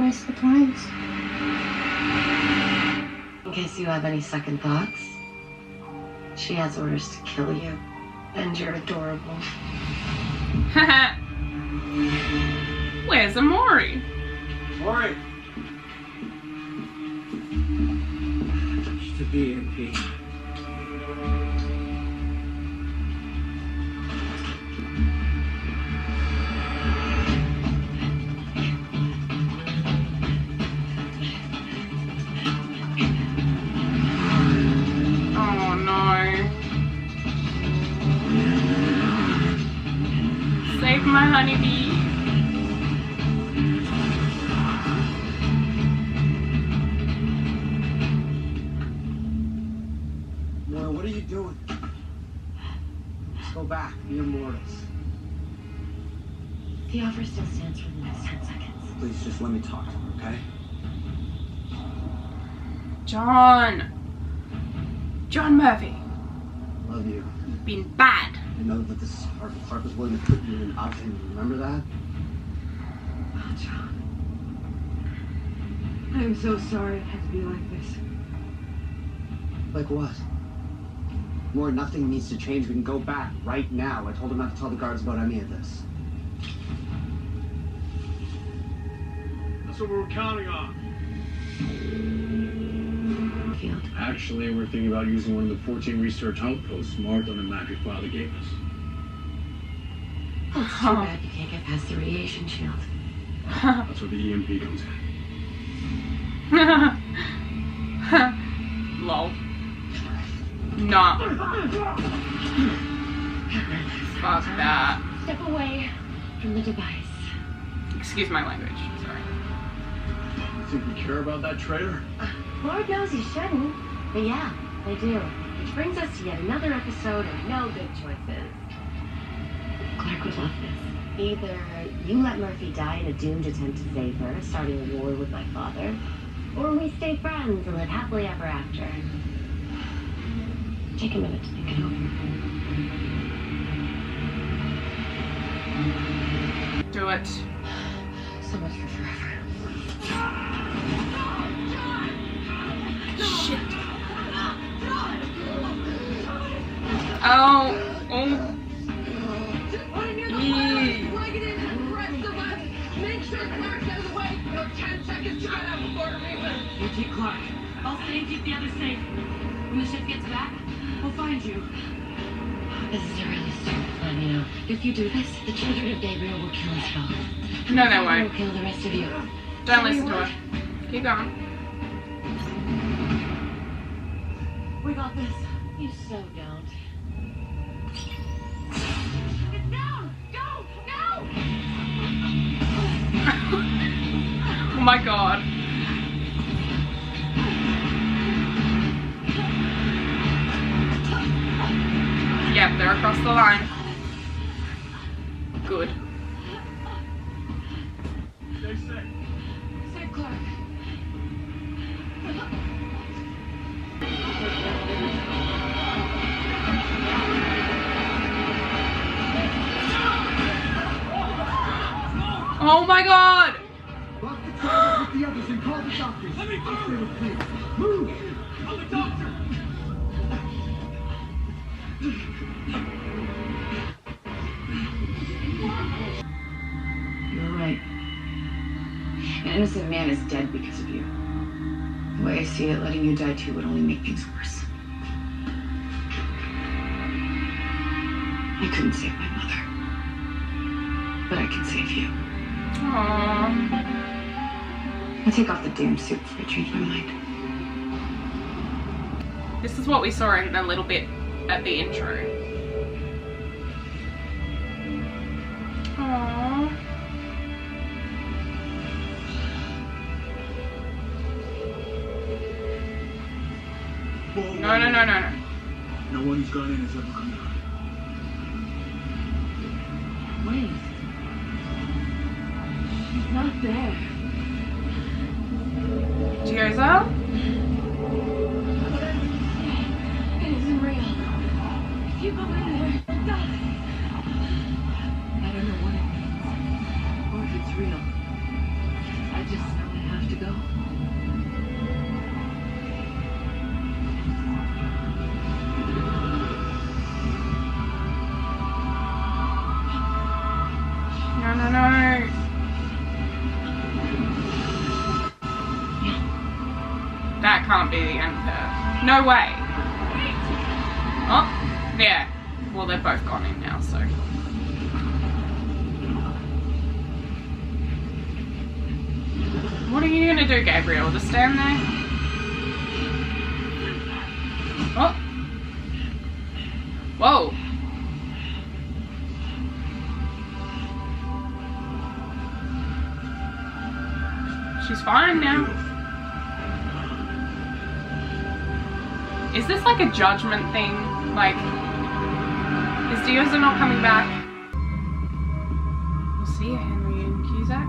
rest of the times. In case you have any second thoughts, she has orders to kill you, and you're adorable. Where's Amori? Amori! She's a BMP. My honeybee. Moira, what are you doing? Let's go back. We're mortals. The offer still stands for the next 10 seconds. Please just let me talk to her, okay? John Murphy. Love you. You've been bad. I know that this is hard, but Clark was willing to put you in an oven. Remember that? Oh, John. I'm so sorry it had to be like this. Like what? More, nothing needs to change. We can go back right now. I told him not to tell the guards about any of this. That's what we were counting on. Field. Actually, we're thinking about using one of the 14 research outposts marked on the map your father gave us. Oh, it's too bad you can't get past the radiation shield. That's where the EMP comes in. Lol. Nah. Fuck that. Step away from the device. Excuse my language. Sorry. You think we care about that traitor? Lord knows you shouldn't. But yeah, I do. Which brings us to yet another episode of No Good Choices. Clark would love this. Either you let Murphy die in a doomed attempt to save her, starting a war with my father, or we stay friends and live happily ever after. Take a minute to think it over. Do it. So much for forever. Shit. Oh. You keep Clark. I'll stay and keep the others safe. When the ship gets back, we'll find you. This is a really stupid plan, you know. If you do this, the children of Gabriel will kill us both. No, they won't. We'll kill the rest of you. Don't listen to her. Keep going. We got this. You so don't. It's down! Go! No! Oh my god. Yep, they're across the line. Good. Stay safe. Save Clark. Oh my god! Lock the trailer with the others and call the doctors. Let me I'll stay through! with you. Move! I'm the doctor! You're right. An innocent man is dead because of you. The way I see it, letting you die too would only make things worse. I couldn't save my mother. But I can save you. Aww. I'll take off the damn suit before I change my mind. This is what we saw in a little bit at the intro. Aww. No. No one who's gone in has ever come out. Wait. She's not there. Gioza? It isn't real. If you go in there, you'll die. I don't know what it means, or if it's real. I just know it can't be the end of her. No way. Oh, yeah. Well, they've both gone in now, so. What are you gonna do, Gabriel? Just stand there? Oh. Whoa. She's fine now. Is this like a judgment thing? Like, is Dioza not coming back? We'll see you, Henry and Cusack.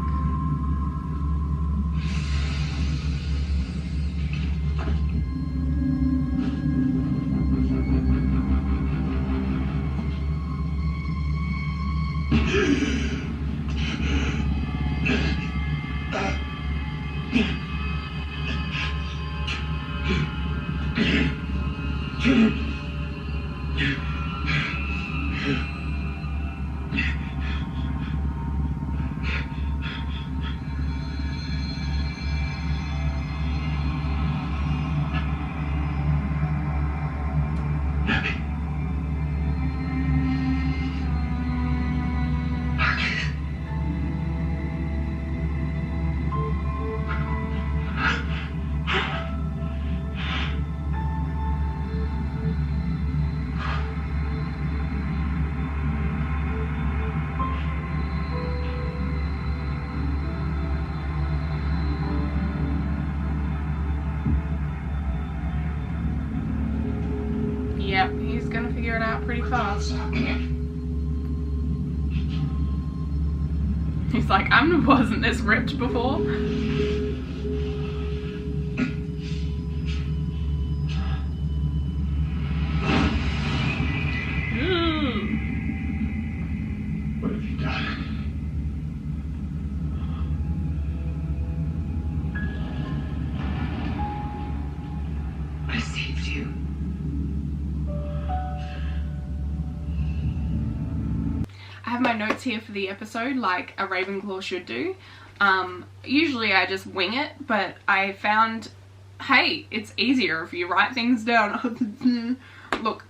Yep, he's gonna figure it out pretty fast. He's like, wasn't this ripped before? What have you done? I saved you. I have my notes here for the episode like a Ravenclaw should do. Usually I just wing it, but I found, hey, it's easier if you write things down. Look,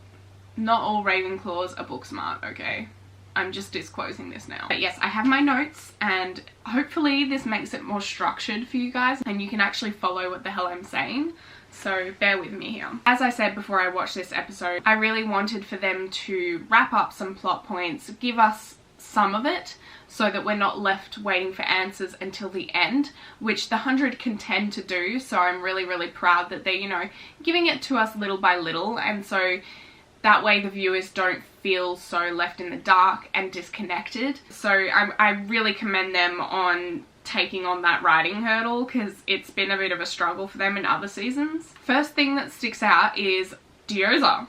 not all Ravenclaws are book smart, okay? I'm just disclosing this now. But yes, I have my notes, and hopefully this makes it more structured for you guys and you can actually follow what the hell I'm saying. So bear with me here. As I said before I watched this episode, I really wanted for them to wrap up some plot points, give us some of it, so that we're not left waiting for answers until the end, which the 100 can tend to do. So I'm really, really proud that they're, you know, giving it to us little by little, and so that way the viewers don't feel so left in the dark and disconnected. So I really commend them on taking on that writing hurdle, because it's been a bit of a struggle for them in other seasons. First thing that sticks out is Dioza.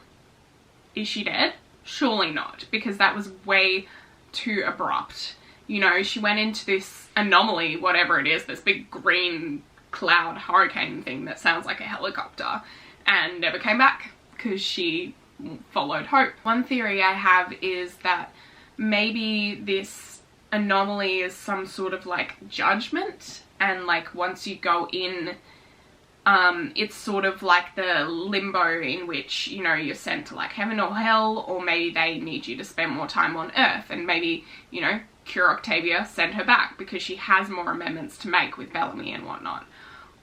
Is she dead? Surely not, because that was way too abrupt. You know, she went into this anomaly, whatever it is, this big green cloud hurricane thing that sounds like a helicopter, and never came back because she followed hope. One theory I have is that maybe this anomaly is some sort of like judgment, and like once you go in, it's sort of like the limbo in which, you know, you're sent to like heaven or hell, or maybe they need you to spend more time on Earth, and maybe, you know, Cure Octavia sent her back because she has more amendments to make with Bellamy and whatnot.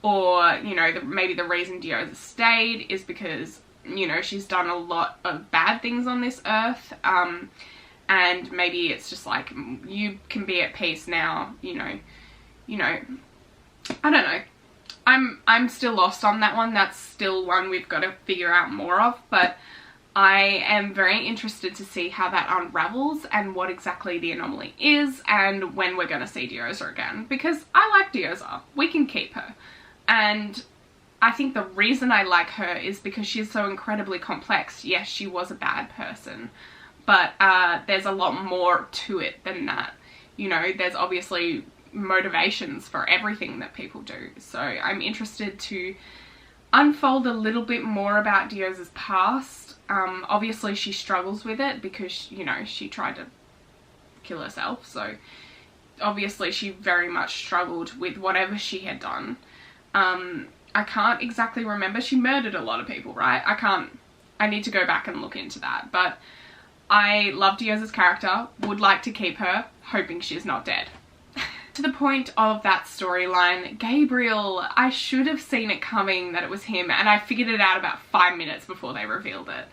Or, you know, maybe the reason Dioza stayed is because, you know, she's done a lot of bad things on this Earth, and maybe it's just like, you can be at peace now, you know, I don't know. I'm still lost on that one. That's still one we've got to figure out more of, but I am very interested to see how that unravels and what exactly the anomaly is, and when we're going to see Dioza again, because I like Dioza. We can keep her. And I think the reason I like her is because she's so incredibly complex. Yes, she was a bad person, but there's a lot more to it than that. You know, there's obviously motivations for everything that people do. So I'm interested to unfold a little bit more about Dioza's past. Obviously she struggles with it because, you know, she tried to kill herself. So obviously she very much struggled with whatever she had done. I can't exactly remember. She murdered a lot of people, right? I need to go back and look into that. But I love Diaz's character, would like to keep her, hoping she's not dead. To the point of that storyline, Gabriel, I should have seen it coming that it was him, and I figured it out about 5 minutes before they revealed it.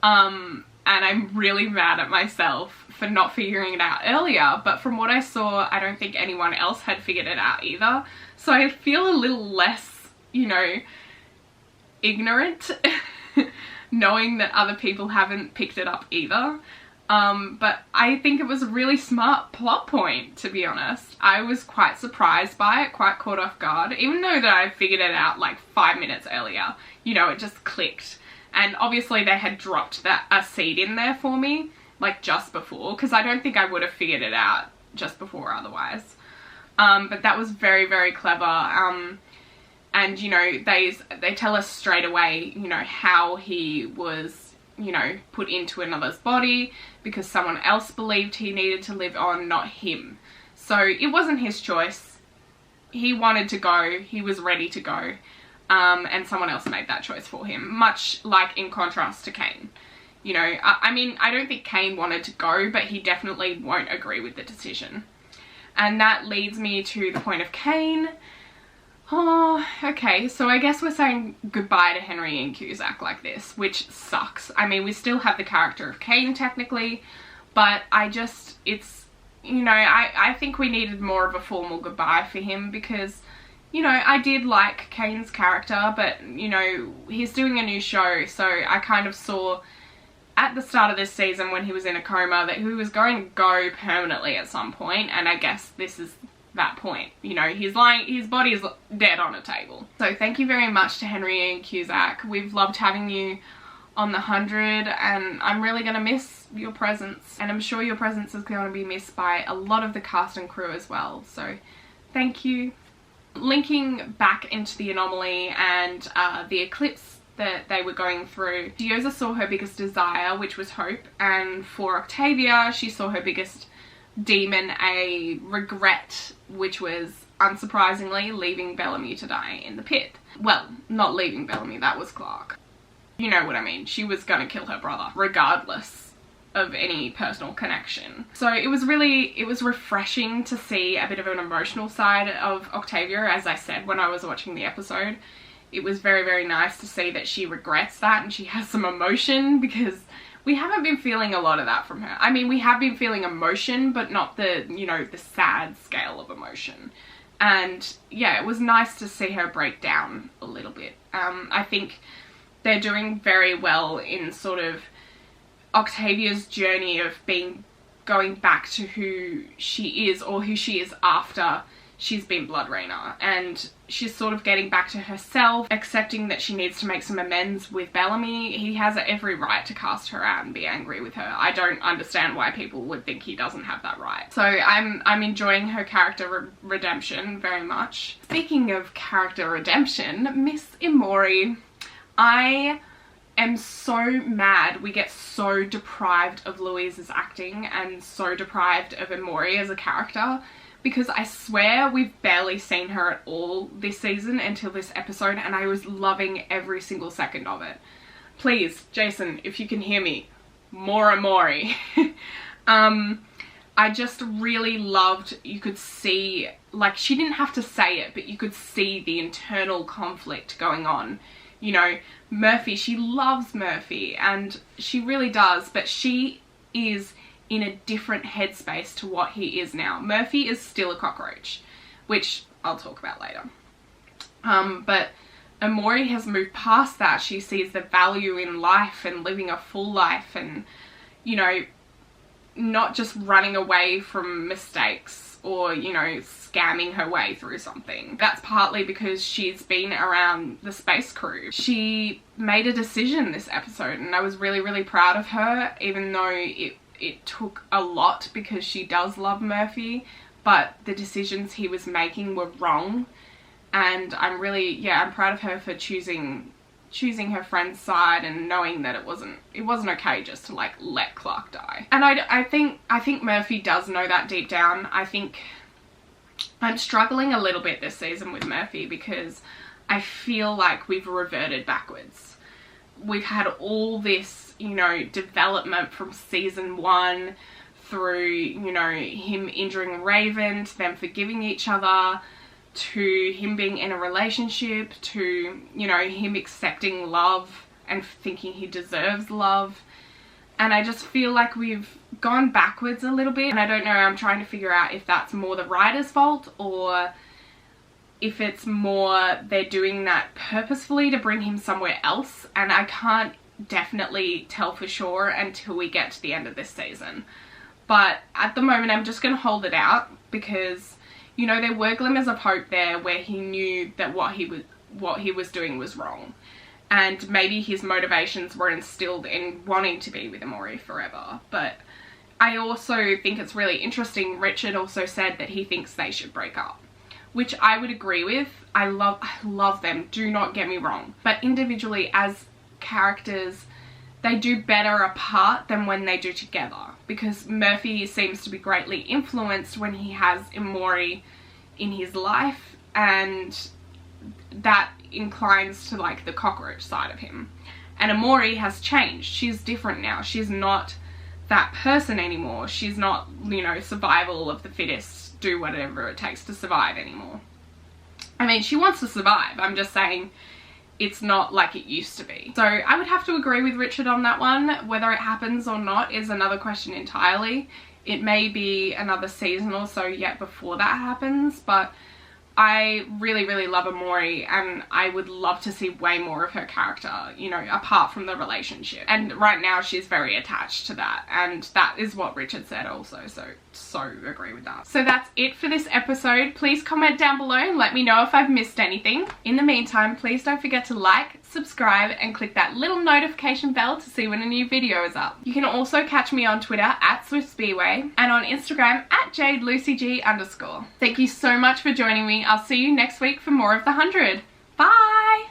And I'm really mad at myself for not figuring it out earlier, but from what I saw, I don't think anyone else had figured it out either. So I feel a little less, you know, ignorant knowing that other people haven't picked it up either. But I think it was a really smart plot point, to be honest. I was quite surprised by it, quite caught off guard, even though that I figured it out like 5 minutes earlier. You know, it just clicked. And obviously they had dropped a seed in there for me, like just before, because I don't think I would have figured it out just before otherwise. But that was very, very clever. And, you know, they tell us straight away, you know, how he was, you know, put into another's body because someone else believed he needed to live on, not him. So it wasn't his choice. He wanted to go. He was ready to go. And someone else made that choice for him, much like in contrast to Cain. You know, I mean, I don't think Cain wanted to go, but he definitely won't agree with the decision. And that leads me to the point of Cain. Oh, okay, so I guess we're saying goodbye to Henry and Cusack like this, which sucks. I mean, we still have the character of Cain technically, but it's, you know, I think we needed more of a formal goodbye for him because, you know, I did like Cain's character, but, you know, he's doing a new show, so I kind of saw at the start of this season when he was in a coma that he was going to go permanently at some point, and I guess this is that point. You know, his body is dead on a table. So thank you very much to Henry and Cusack. We've loved having you on the 100, and I'm really going to miss your presence, and I'm sure your presence is going to be missed by a lot of the cast and crew as well, so thank you. Linking back into the Anomaly and the eclipse that they were going through, Dioza saw her biggest desire, which was hope, and for Octavia, she saw her biggest demon, a regret, which was, unsurprisingly, leaving Bellamy to die in the pit. Well, not leaving Bellamy, that was Clark. You know what I mean, she was gonna kill her brother, regardless of any personal connection. So it was refreshing to see a bit of an emotional side of Octavia, as I said when I was watching the episode. It was very, very nice to see that she regrets that and she has some emotion, because we haven't been feeling a lot of that from her. I mean, we have been feeling emotion, but not the, you know, the sad scale of emotion. And yeah, it was nice to see her break down a little bit. I think they're doing very well in sort of Octavia's journey of going back to who she is, or who she is after she's been Blood Rainer, and she's sort of getting back to herself, accepting that she needs to make some amends with Bellamy. He has every right to cast her out and be angry with her. I don't understand why people would think he doesn't have that right. So I'm enjoying her character redemption very much. Speaking of character redemption, Miss Emori, I am so mad we get so deprived of Louise's acting and so deprived of Emori as a character, because I swear we've barely seen her at all this season until this episode, and I was loving every single second of it. Please, Jason, if you can hear me, more Emori. I just really loved, you could see, like, she didn't have to say it, but you could see the internal conflict going on. You know, Murphy, she loves Murphy, and she really does, but she is in a different headspace to what he is now. Murphy is still a cockroach, which I'll talk about later. But Emori has moved past that. She sees the value in life and living a full life, and, you know, not just running away from mistakes or, you know, scamming her way through something. That's partly because she's been around the space crew. She made a decision this episode, and I was really, really proud of her, even though it took a lot, because she does love Murphy, but the decisions he was making were wrong. And I'm really, yeah, I'm proud of her for choosing her friend's side and knowing that it wasn't okay just to, like, let Clark die. And I think Murphy does know that deep down. I think I'm struggling a little bit this season with Murphy, because I feel like we've reverted backwards. We've had all this, you know, development from season 1 through, you know, him injuring Raven, to them forgiving each other, to him being in a relationship, to, you know, him accepting love and thinking he deserves love. And I just feel like we've gone backwards a little bit, and I don't know, I'm trying to figure out if that's more the writer's fault or if it's more they're doing that purposefully to bring him somewhere else, and I can't definitely tell for sure until we get to the end of this season. But at the moment I'm just going to hold it out because, you know, there were glimmers of hope there where he knew that what he was doing was wrong. And maybe his motivations were instilled in wanting to be with Anomale forever. But I also think it's really interesting, Richard also said that he thinks they should break up, which I would agree with. I love them, do not get me wrong. But individually as characters, they do better apart than when they do together. Because Murphy seems to be greatly influenced when he has Anomale in his life, and that inclines to like the cockroach side of him. And Anomale has changed. She's different now. She's not that person anymore. She's not, you know, survival of the fittest, do whatever it takes to survive anymore. I mean, she wants to survive. I'm just saying it's not like it used to be. So I would have to agree with Richard on that one. Whether it happens or not is another question entirely. It may be another season or so yet before that happens, but I really, really love Anomale, and I would love to see way more of her character, you know, apart from the relationship. And right now she's very attached to that, and that is what Richard said also, so agree with that. So that's it for this episode. Please comment down below and let me know if I've missed anything. In the meantime, please don't forget to like, subscribe, and click that little notification bell to see when a new video is up. You can also catch me on Twitter @SwiftSpeedway and on Instagram @JadeLucyG_. Thank you so much for joining me. I'll see you next week for more of the 100. Bye!